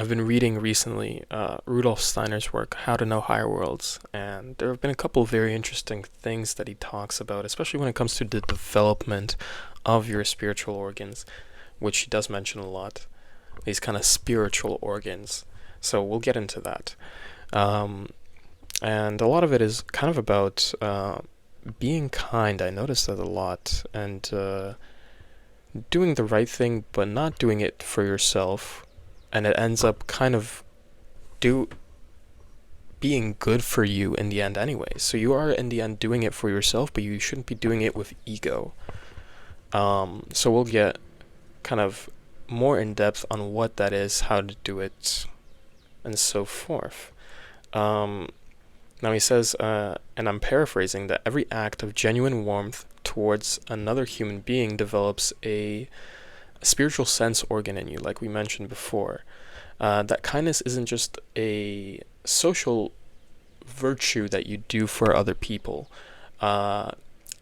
I've been reading recently Rudolf Steiner's work, How to Know Higher Worlds, and there have been a couple of very interesting things that he talks about, especially when it comes to the development of your spiritual organs, which he does mention a lot, these kind of spiritual organs. So we'll get into that. Um, and a lot of it is kind of about being kind. I noticed that a lot, and doing the right thing, but not doing it for yourself, and it ends up kind of do being good for you in the end anyway. So you are in the end doing it for yourself, but you shouldn't be doing it with ego. So we'll get kind of more in depth on what that is, how to do it, and so forth. Um, Now he says, and I'm paraphrasing, that every act of genuine warmth towards another human being develops a spiritual sense organ in you, like we mentioned before. That kindness isn't just a social virtue that you do for other people. Uh,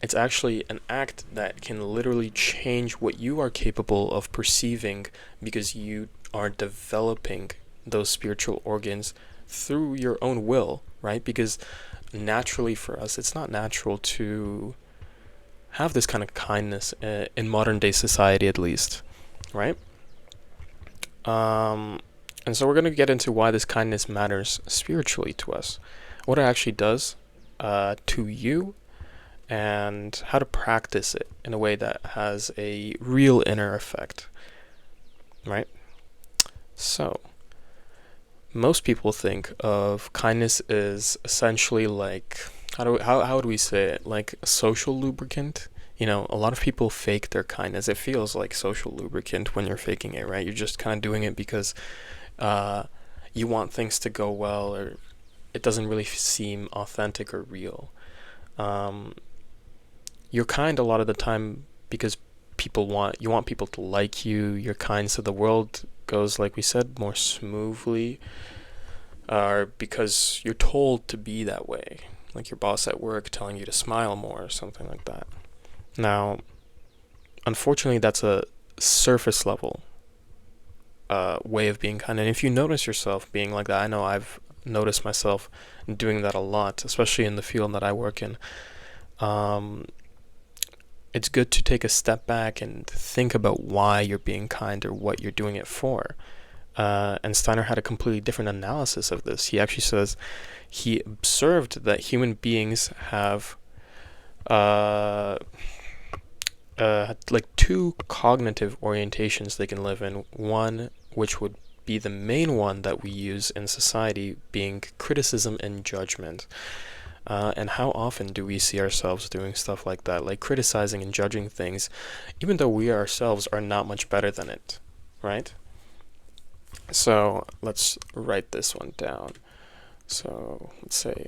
it's actually an act that can literally change what you are capable of perceiving because you are developing those spiritual organs through your own will, right? Because naturally for us, it's not natural to have this kind of kindness in modern day society, at least, right? Um, and so we're going to get into why this kindness matters spiritually to us, what it actually does to you, and how to practice it in a way that has a real inner effect, right? So, most people think of kindness as essentially like how would we say it, like a social lubricant. A lot of people fake their kindness. It feels like social lubricant when you're faking it, right? You're just kind of doing it because uh, you want things to go well, or it doesn't really seem authentic or real. Um, you're kind a lot of the time because you want people to like you. You're kind so the world goes, like we said, more smoothly, or because you're told to be that way, like your boss at work telling you to smile more or something like that. Now, unfortunately, that's a surface level way of being kind. And if you notice yourself being like that, I know I've noticed myself doing that a lot, especially in the field that I work in. Um, it's good to take a step back and think about why you're being kind or what you're doing it for. And Steiner had a completely different analysis of this. He actually says he observed that human beings have uh, like two cognitive orientations they can live in. One, which would be the main one that we use in society, being criticism and judgment. And how often do we see ourselves doing stuff like that, like criticizing and judging things, even though we ourselves are not much better than it, right? So let's write this one down. So let's say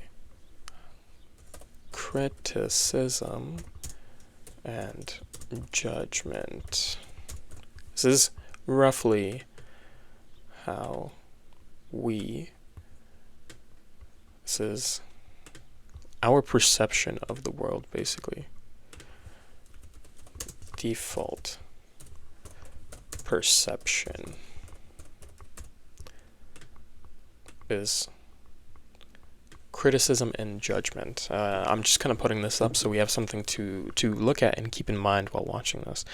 criticism and judgment. This is roughly how we, this is our perception of the world, basically. Default perception is criticism and judgment. I'm just kind of putting this up so we have something to look at and keep in mind while watching this.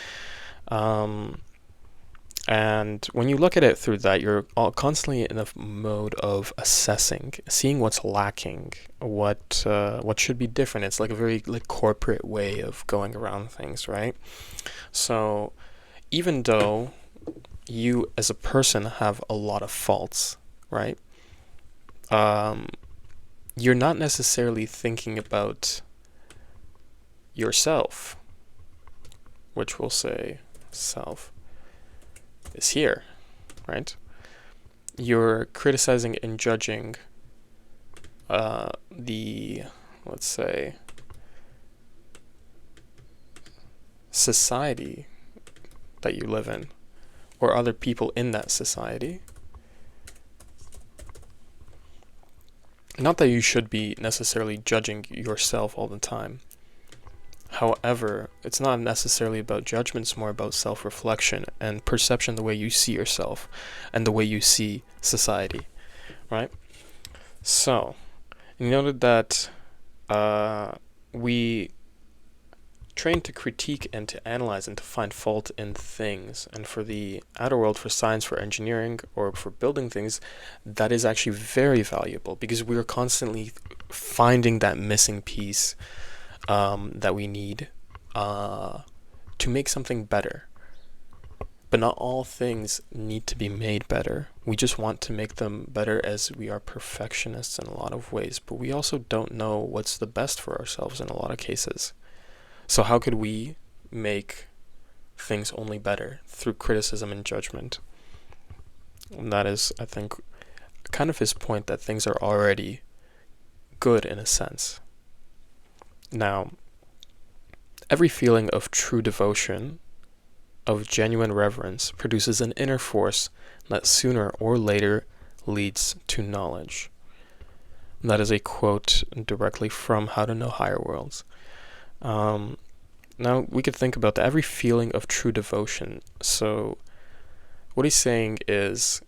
And when you look at it through that, you're constantly in a mode of assessing, seeing what's lacking, what should be different. It's like a very like corporate way of going around things, right? So even though you as a person have a lot of faults, right? Um, you're not necessarily thinking about yourself, which we'll say self is here, right? You're criticizing and judging the, let's say, society that you live in, or other people in that society. Not that you should be necessarily judging yourself all the time. However, it's not necessarily about judgment, it's more about self-reflection and perception, the way you see yourself and the way you see society, right? So, you noted that we trained to critique and to analyze and to find fault in things. And for the outer world, for science, for engineering, or for building things, that is actually very valuable because we are constantly finding that missing piece that we need to make something better. But not all things need to be made better. We just want to make them better as we are perfectionists in a lot of ways. But we also don't know what's the best for ourselves in a lot of cases. So how could we make things only better? Through criticism and judgment. And that is, I think, kind of his point, that things are already good in a sense. Now, every feeling of true devotion, of genuine reverence, produces an inner force that sooner or later leads to knowledge. And that is a quote directly from How to Know Higher Worlds. Now we could think about that. Every feeling of true devotion. So what he's saying is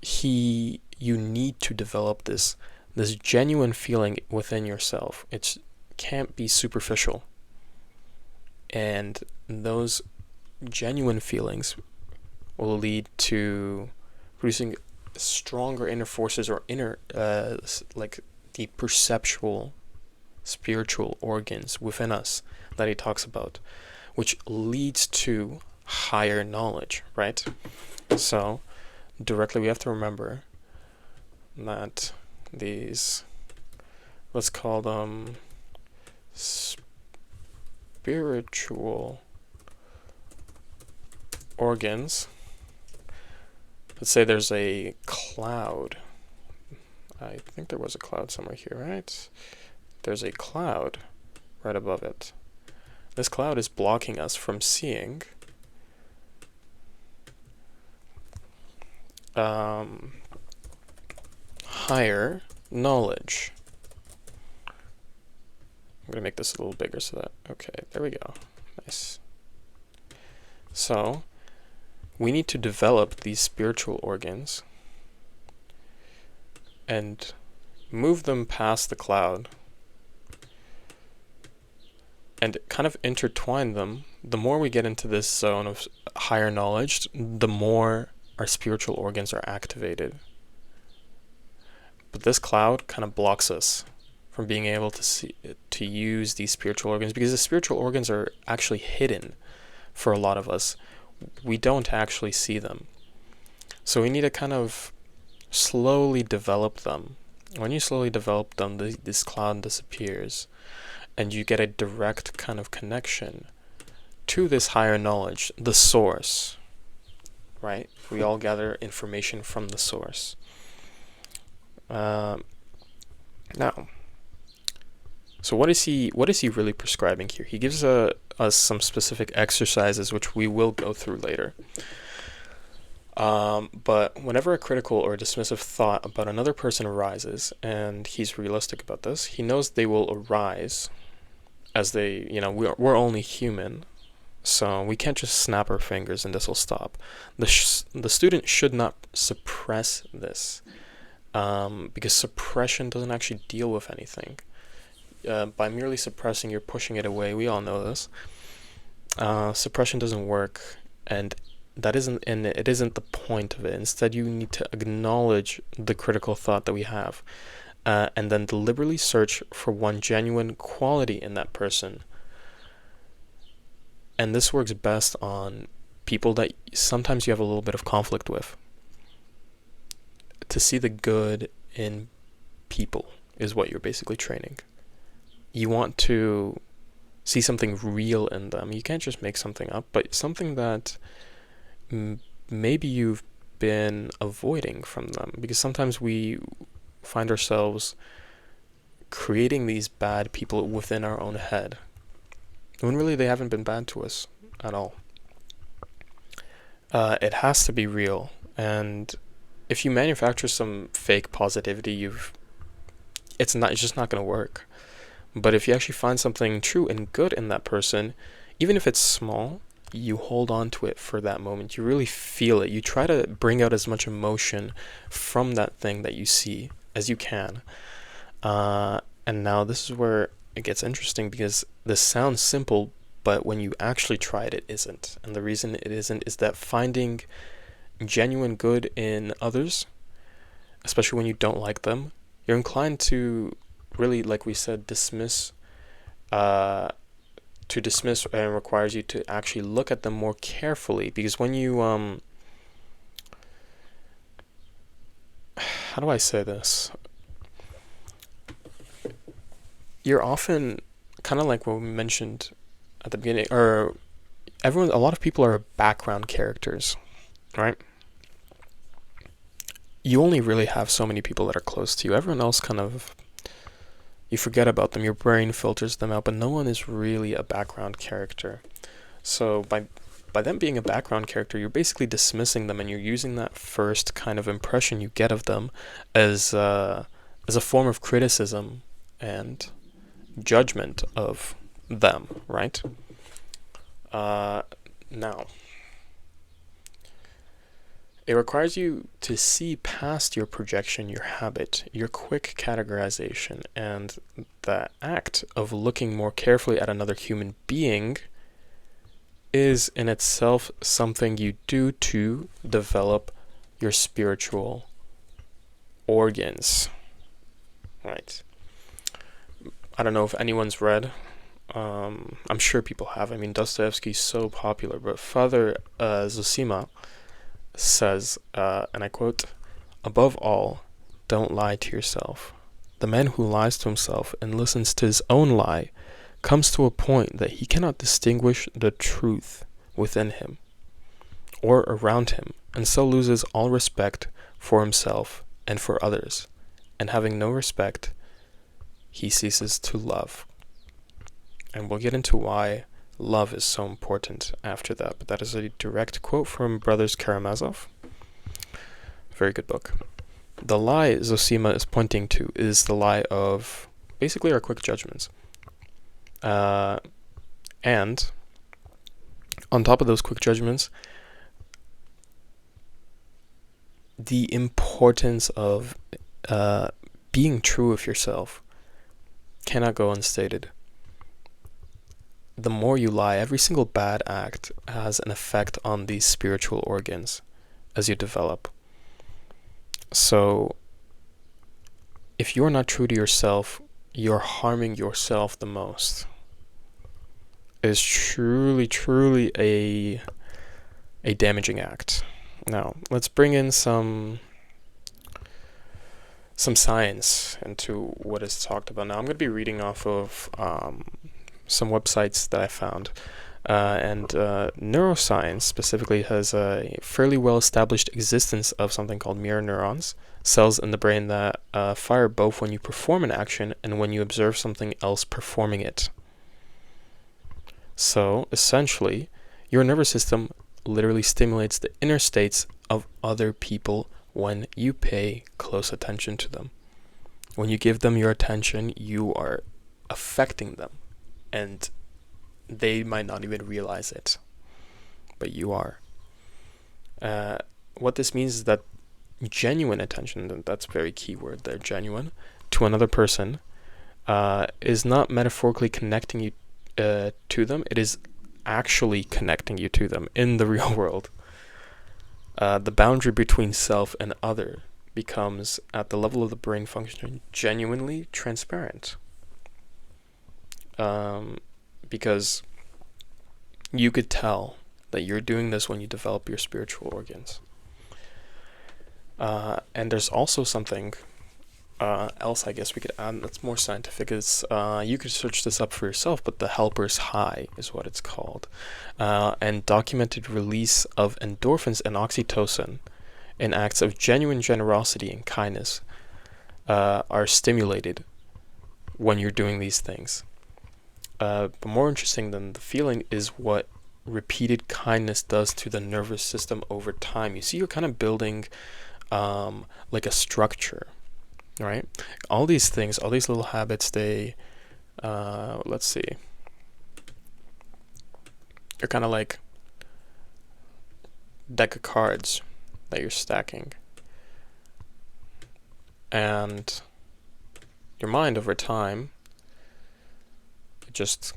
you need to develop this genuine feeling within yourself. It can't be superficial. And those genuine feelings will lead to producing stronger inner forces, or inner like the perceptual spiritual organs within us that he talks about, which leads to higher knowledge, right? So directly we have to remember that these, let's call them spiritual organs. Let's say there's a cloud. I think there was a cloud somewhere here, right? There's a cloud right above it. This cloud is blocking us from seeing higher knowledge. I'm going to make this a little bigger so that, okay, there we go. Nice. So, we need to develop these spiritual organs and move them past the cloud and kind of intertwine them. The more we get into this zone of higher knowledge, the more our spiritual organs are activated. But this cloud kind of blocks us from being able to use these spiritual organs, because the spiritual organs are actually hidden for a lot of us. We don't actually see them. So we need to kind of slowly develop them. When you slowly develop them, this cloud disappears, and you get a direct kind of connection to this higher knowledge, the source, right? We all gather information from the source. Now, so what is he really prescribing here? He gives us some specific exercises, which we will go through later. But whenever a critical or dismissive thought about another person arises, and he's realistic about this, he knows they will arise as they, we're only human, so we can't just snap our fingers and this will stop. The student should not suppress this, because suppression doesn't actually deal with anything. By merely suppressing, you're pushing it away. We all know this. Suppression doesn't work, and it isn't the point of it. Instead, you need to acknowledge the critical thought that we have, and then deliberately search for one genuine quality in that person. And this works best on people that sometimes you have a little bit of conflict with. To see the good in people is what you're basically training. You want to see something real in them. You can't just make something up, but something that maybe you've been avoiding from them, because sometimes we find ourselves creating these bad people within our own head when really they haven't been bad to us at all. It has to be real, and if you manufacture some fake positivity, it's just not going to work. But if you actually find something true and good in that person, even if it's small, you hold on to it for that moment. You really feel it. You try to bring out as much emotion from that thing that you see as you can. And now this is where it gets interesting, because this sounds simple, but when you actually try it, it isn't. And the reason it isn't is that finding genuine good in others, especially when you don't like them, you're inclined to really, like we said, dismiss. To dismiss and requires you to actually look at them more carefully, because when you how do I say this? You're often kind of like what we mentioned at the beginning, or a lot of people are background characters, right? You only really have so many people that are close to you. Everyone else kind of, you forget about them. Your brain filters them out, but no one is really a background character. So by them being a background character, you're basically dismissing them, and you're using that first kind of impression you get of them as a form of criticism and judgment of them, right? Now, it requires you to see past your projection, your habit, your quick categorization, and the act of looking more carefully at another human being is in itself something you do to develop your spiritual organs. Right. I don't know if anyone's read. I'm sure people have. I mean, Dostoevsky's so popular, but Father Zosima says, and I quote, "Above all, don't lie to yourself. The man who lies to himself and listens to his own lie comes to a point that he cannot distinguish the truth within him or around him, and so loses all respect for himself and for others, and having no respect, he ceases to love." And we'll get into why love is so important after that, but that is a direct quote from Brothers Karamazov. Very good book. The lie Zosima is pointing to is the lie of basically our quick judgments. And on top of those quick judgments, the importance of being true of yourself cannot go unstated. The more you lie, every single bad act has an effect on these spiritual organs as you develop. So, if you're not true to yourself, you're harming yourself the most. It is truly, truly a damaging act. Now, let's bring in some science into what is talked about. Now, I'm going to be reading off of some websites that I found. And neuroscience specifically has a fairly well-established existence of something called mirror neurons, cells in the brain that fire both when you perform an action and when you observe something else performing it. So, essentially, your nervous system literally stimulates the inner states of other people when you pay close attention to them. When you give them your attention, you are affecting them. And they might not even realize it, but you are. What this means is that genuine attention, and that's a very key word there, genuine, to another person, is not metaphorically connecting you to them. It is actually connecting you to them in the real world. The boundary between self and other becomes, at the level of the brain function, genuinely transparent. Because you could tell that you're doing this when you develop your spiritual organs. And there's also something else I guess we could add that's more scientific. Is you could search this up for yourself, but the helper's high is what it's called. And documented release of endorphins and oxytocin in acts of genuine generosity and kindness are stimulated when you're doing these things. But more interesting than the feeling is what repeated kindness does to the nervous system over time. You see, you're kind of building like a structure, right? All these things, all these little habits, they let's see. You're kind of like deck of cards that you're stacking. And your mind over time, it just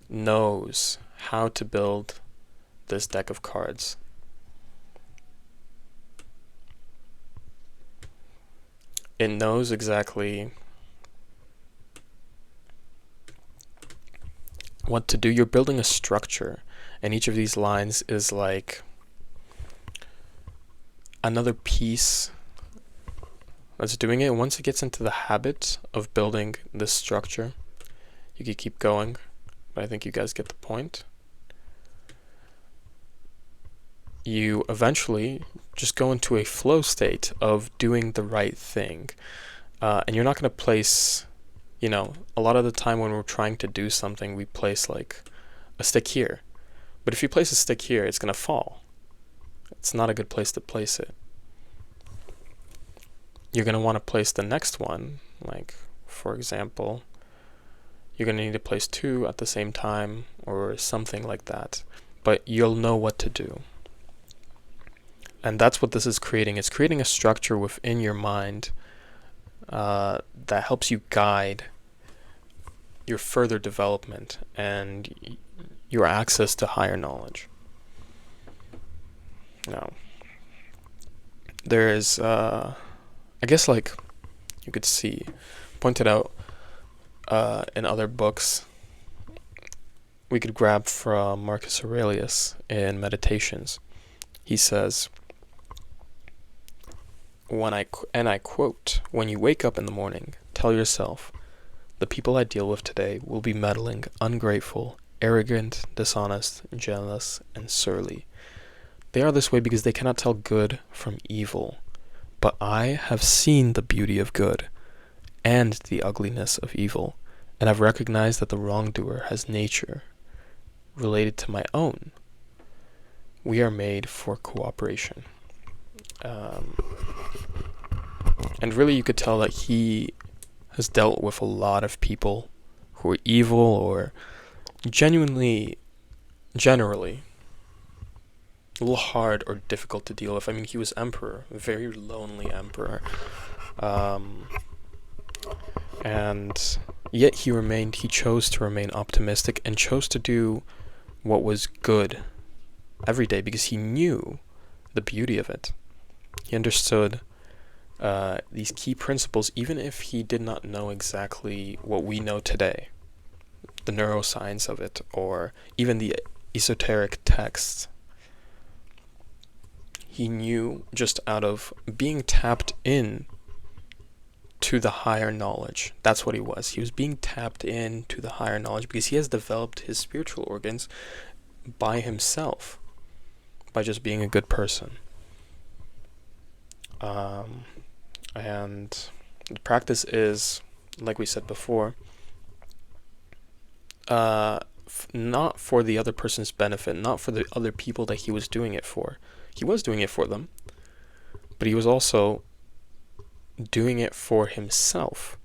knows how to build this deck of cards. It knows exactly what to do. You're building a structure, and each of these lines is like another piece that's doing it. Once it gets into the habit of building this structure, you could keep going, but I think you guys get the point. You eventually just go into a flow state of doing the right thing. And you're not going to place, a lot of the time when we're trying to do something, we place like a stick here. But if you place a stick here, it's going to fall. It's not a good place to place it. You're going to want to place the next one, like, for example, you're going to need to place 2 at the same time or something like that. But you'll know what to do. And that's what this is creating. It's creating a structure within your mind that helps you guide your further development and your access to higher knowledge. Now, there is, I guess, like you could see, pointed out in other books, we could grab from Marcus Aurelius in Meditations. He says, and I quote, "When you wake up in the morning, tell yourself, the people I deal with today will be meddling, ungrateful, arrogant, dishonest, jealous, and surly. They are this way because they cannot tell good from evil. But I have seen the beauty of good and the ugliness of evil, and have recognized that the wrongdoer has nature related to my own. We are made for cooperation." And really you could tell that he has dealt with a lot of people who are evil or generally a little hard or difficult to deal with. I mean, he was emperor, a very lonely emperor. And yet he chose to remain optimistic and chose to do what was good every day because he knew the beauty of it. He understood these key principles, even if he did not know exactly what we know today, the neuroscience of it, or even the esoteric texts. He knew just out of being tapped in to the higher knowledge. That's what he was. He was being tapped in to the higher knowledge because he has developed his spiritual organs by himself, by just being a good person. And the practice is, like we said before, not for the other person's benefit, not for the other people that he was doing it for. He was doing it for them, but he was also doing it for himself.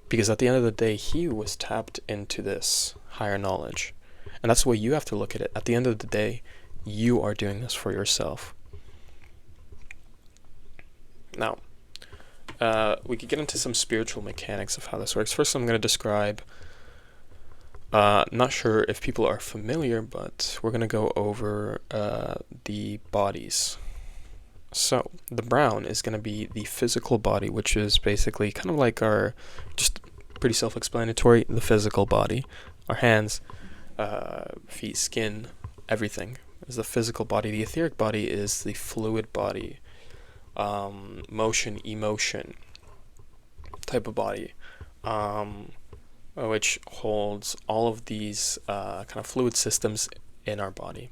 Because at the end of the day, he was tapped into this higher knowledge. And that's the way you have to look at it. At the end of the day, you are doing this for yourself. Now, we could get into some spiritual mechanics of how this works. First, I'm going to describe, not sure if people are familiar, but we're going to go over the bodies. So, the brown is going to be the physical body, which is basically kind of like our, just pretty self-explanatory, the physical body. Our hands, feet, skin, everything is the physical body. The etheric body is the fluid body. Motion, emotion type of body, which holds all of these kind of fluid systems in our body.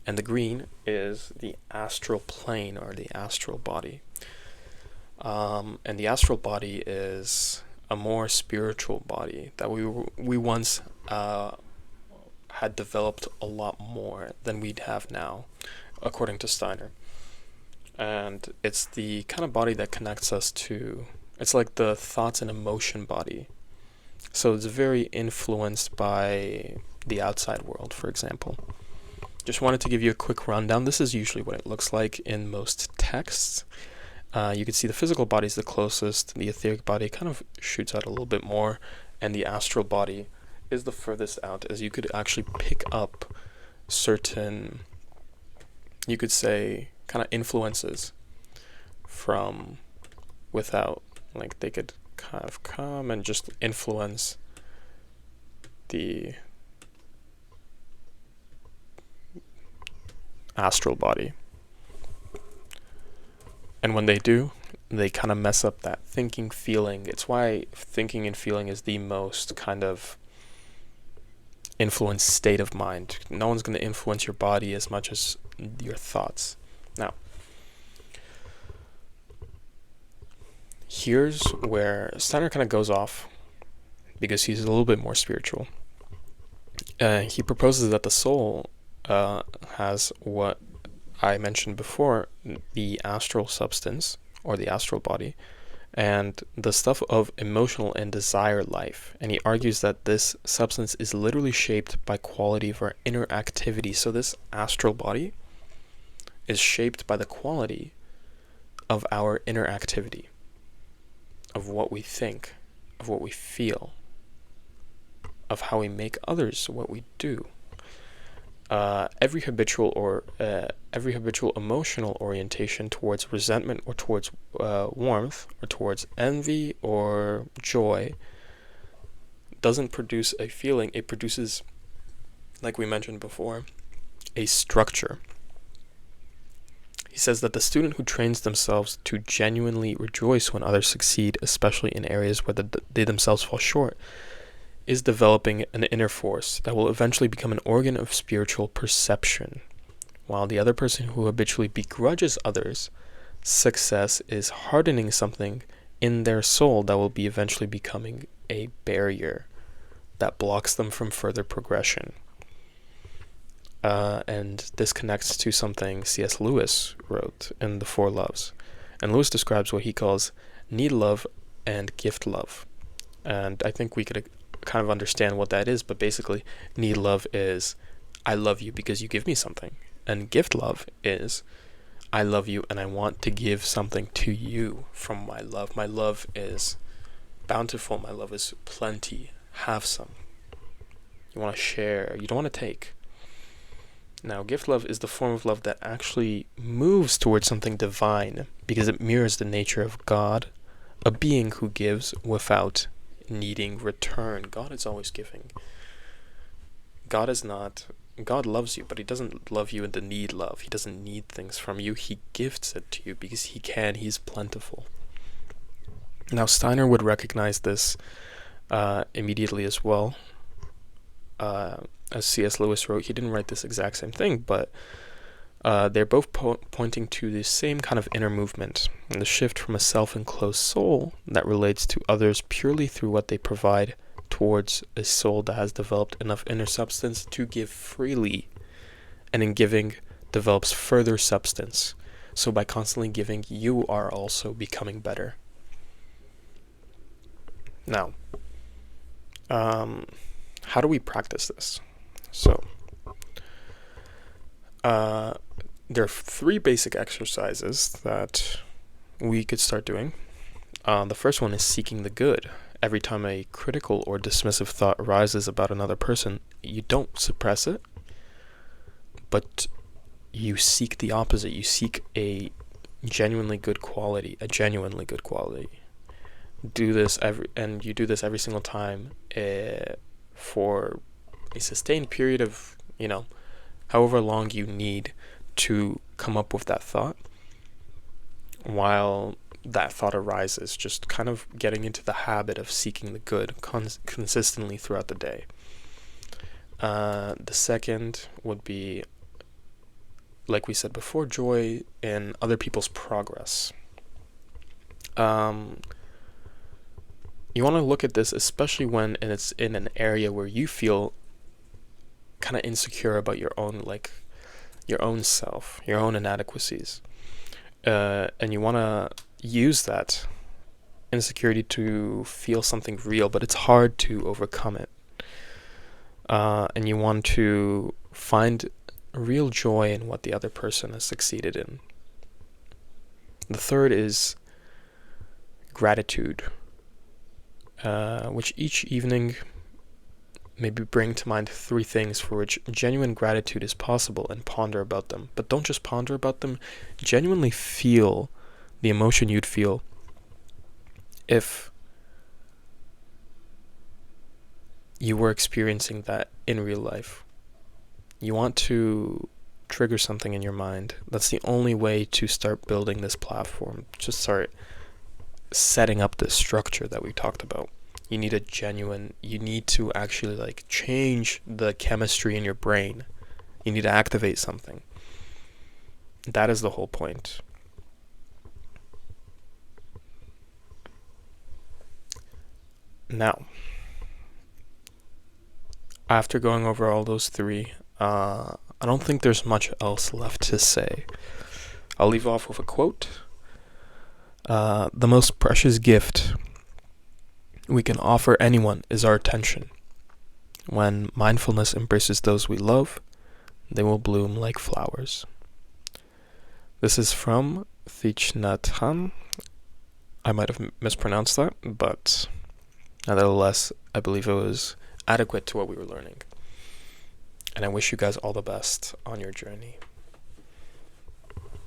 And the green is the astral plane or the astral body. And the astral body is a more spiritual body that we once had developed a lot more than we'd have now, according to Steiner. And it's the kind of body that connects us to, It's like the thoughts and emotion body. So it's very influenced by the outside world, for example. Just wanted to give you a quick rundown. This is usually what it looks like in most texts. You can see the physical body is the closest. The etheric body kind of shoots out a little bit more, and the astral body is the furthest out, as you could actually pick up certain, you could say, kind of influences from without. Like, they could kind of come and just influence the astral body. And when they do, they kind of mess up that thinking, feeling. It's why thinking and feeling is the most kind of influenced state of mind. No one's going to influence your body as much as your thoughts. Now, here's where Steiner kind of goes off, because he's a little bit more spiritual. He proposes that the soul has what I mentioned before, the astral substance, or the astral body, and the stuff of emotional and desire life. And he argues that this substance is literally shaped by quality of our inner activity. So this astral body is shaped by the quality of our inner activity, of what we think, of what we feel, of how we make others what we do. Every habitual emotional orientation towards resentment or towards warmth or towards envy or joy doesn't produce a feeling. It produces, like we mentioned before, a structure. He says that the student who trains themselves to genuinely rejoice when others succeed, especially in areas where they themselves fall short, is developing an inner force that will eventually become an organ of spiritual perception, while the other person who habitually begrudges others' success is hardening something in their soul that will be eventually becoming a barrier that blocks them from further progression. And this connects to something C.S. Lewis wrote in The Four Loves. And Lewis describes what he calls need love and gift love. And I think we could kind of understand what that is, but basically need love is I love you because you give me something, and gift love is I love you and I want to give something to you from my love. My love is bountiful, my love is plenty. Have some. You want to share, you don't want to take. Now, gift love is the form of love that actually moves towards something divine because it mirrors the nature of God, a being who gives without needing return. God is always giving. God loves you, but he doesn't love you in the need love. He doesn't need things from you. He gifts it to you because he can. He's plentiful. Now, Steiner would recognize this immediately as well. As C.S. Lewis wrote, he didn't write this exact same thing, but they're both pointing to the same kind of inner movement, and the shift from a self-enclosed soul that relates to others purely through what they provide towards a soul that has developed enough inner substance to give freely, and in giving develops further substance. So by constantly giving, you are also becoming better. Now, how do we practice this? So, there are 3 basic exercises that we could start doing. The first one is seeking the good. Every time a critical or dismissive thought arises about another person, you don't suppress it, but you seek the opposite. You seek a genuinely good quality. You do this every single time for a sustained period of, however long you need to come up with that thought. While that thought arises, just kind of getting into the habit of seeking the good consistently throughout the day. The second would be, like we said before, joy in other people's progress. You want to look at this, especially when it's in an area where you feel kind of insecure about your own self, your own inadequacies. And you want to use that insecurity to feel something real, but it's hard to overcome it. And you want to find real joy in what the other person has succeeded in. The third is gratitude, which each evening maybe bring to mind 3 things for which genuine gratitude is possible, and ponder about them. But don't just ponder about them, genuinely feel the emotion you'd feel if you were experiencing that in real life. You want to trigger something in your mind. That's the only way to start building this platform, to start setting up this structure that we talked about. You need you need to actually change the chemistry in your brain. You need to activate something. That is the whole point. Now, after going over all those 3, I don't think there's much else left to say. I'll leave off with a quote. The most precious gift we can offer anyone is our attention. When mindfulness embraces those we love, they will bloom like flowers. This is from Thich Nhat Hanh. I might have mispronounced that, but nevertheless, I believe it was adequate to what we were learning. And I wish you guys all the best on your journey.